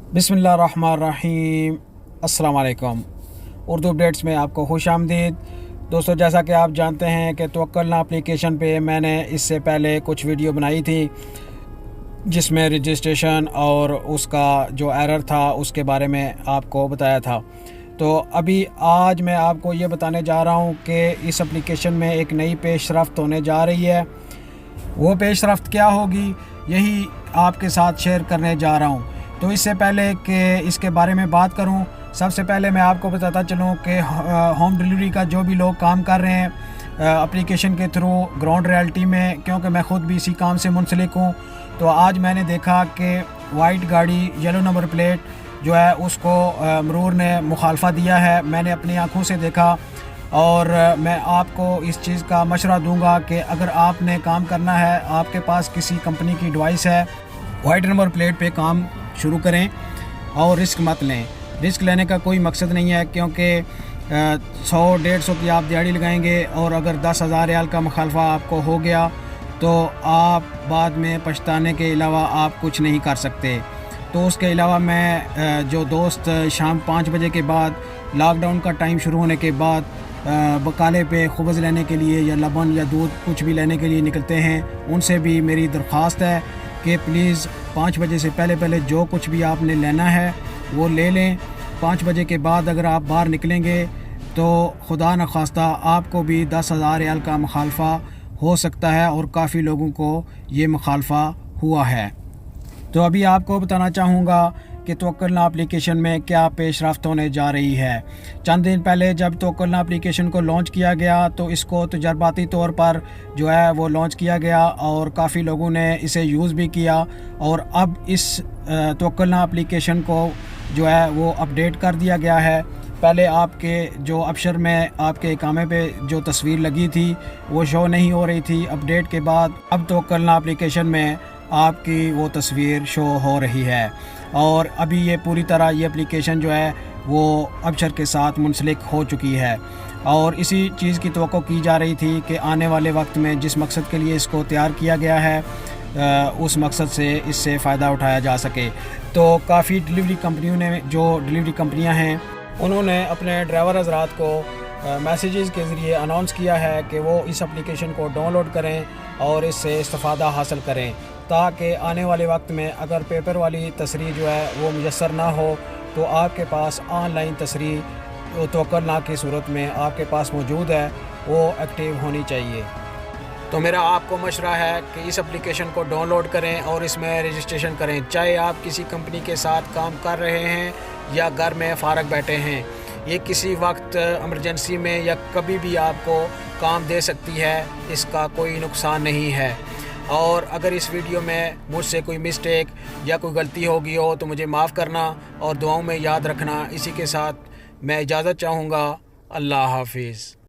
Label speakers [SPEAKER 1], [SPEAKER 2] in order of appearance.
[SPEAKER 1] बिस्मिल्लाहिर्रहमानिर्रहीम। अस्सलाम वालेकुम। उर्दू अपडेट्स में आपको खुश आमदीद। दोस्तों, जैसा कि आप जानते हैं कि तवक्कलना एप्लीकेशन पे मैंने इससे पहले कुछ वीडियो बनाई थी जिसमें रजिस्ट्रेशन और उसका जो एरर था उसके बारे में आपको बताया था। तो अभी आज मैं आपको ये बताने जा रहा हूँ कि इस एप्लीकेशन में एक नई पेशरफ्त होने जा रही है। वो पेशरफ्त क्या होगी, यही आपके साथ शेयर करने जा रहा हूँ। तो इससे पहले कि इसके बारे में बात करूं, सबसे पहले मैं आपको बताता चलूं कि होम डिलीवरी का जो भी लोग काम कर रहे हैं एप्लीकेशन के थ्रू ग्राउंड रियलिटी में, क्योंकि मैं ख़ुद भी इसी काम से मुंसलिक हूं, तो आज मैंने देखा कि वाइट गाड़ी येलो नंबर प्लेट जो है उसको मरूर ने मुखालफा दिया है। मैंने अपनी आँखों से देखा और मैं आपको इस चीज़ का मशवरा दूंगा कि अगर आपने काम करना है, आपके पास किसी कंपनी की डिवाइस है, वाइट नंबर प्लेट पे काम शुरू करें और रिस्क मत लें। रिस्क लेने का कोई मकसद नहीं है, क्योंकि 100-150 की आप दिहाड़ी लगाएंगे और अगर 10,000 रियाल का मुखालफा आपको हो गया तो आप बाद में पछताने के अलावा आप कुछ नहीं कर सकते। तो उसके अलावा मैं जो दोस्त शाम 5 बजे के बाद लॉकडाउन का टाइम शुरू होने के बाद बकाले पे खुबज़ लेने के लिए या लबन या दूध कुछ भी लेने के लिए निकलते हैं, उनसे भी मेरी दरख्वास्त है कि प्लीज़ 5 बजे से पहले जो कुछ भी आपने लेना है वो ले लें। 5 बजे के बाद अगर आप बाहर निकलेंगे तो खुदा न खास्ता आपको भी 10,000 रियाल का मुखालफा हो सकता है, और काफ़ी लोगों को ये मुखालफा हुआ है। तो अभी आपको बताना चाहूँगा कि तवक्कलना एप्लीकेशन में क्या पेशरफ्त होने जा रही है। चंद दिन पहले जब तवक्कलना एप्लीकेशन को लॉन्च किया गया तो इसको तजर्बाती तौर पर जो है वो लॉन्च किया गया और काफ़ी लोगों ने इसे यूज़ भी किया, और अब इस तवक्कलना एप्लीकेशन को जो है वो अपडेट कर दिया गया है। पहले आपके जो अबशर में आपके इकामे पे जो तस्वीर लगी थी वो शो नहीं हो रही थी। अपडेट के बाद अब तवक्कलना एप्लीकेशन में आपकी वो तस्वीर शो हो रही है, और अभी ये पूरी तरह ये एप्लीकेशन जो है वो अबशर के साथ मुंसलिक हो चुकी है। और इसी चीज़ की तवक्को की जा रही थी कि आने वाले वक्त में जिस मकसद के लिए इसको तैयार किया गया है उस मकसद से इससे फ़ायदा उठाया जा सके। तो काफ़ी डिलीवरी कंपनियों ने, जो डिलीवरी कंपनियां हैं, उन्होंने अपने ड्राइवर हज़रात को मैसेजेस के ज़रिए अनाउंस किया है कि वो इस एप्लीकेशन को डाउनलोड करें और इससे इस्तिफ़ादा हासिल करें, ताकि आने वाले वक्त में अगर पेपर वाली तसरीह जो है वो मुयस्सर ना हो तो आपके पास ऑनलाइन तसरीह तवक्कलना की सूरत में आपके पास मौजूद है, वो एक्टिव होनी चाहिए। तो मेरा आपको मशवरा है कि इस एप्लीकेशन को डाउनलोड करें और इसमें रजिस्ट्रेशन करें, चाहे आप किसी कंपनी के साथ काम कर रहे हैं या घर में फ़ारग बैठे हैं। ये किसी वक्त इमरजेंसी में या कभी भी आपको काम दे सकती है, इसका कोई नुकसान नहीं है। और अगर इस वीडियो में मुझसे कोई मिस्टेक या कोई गलती होगी हो तो मुझे माफ़ करना और दुआओं में याद रखना। इसी के साथ मैं इजाज़त चाहूँगा। अल्लाह हाफिज़।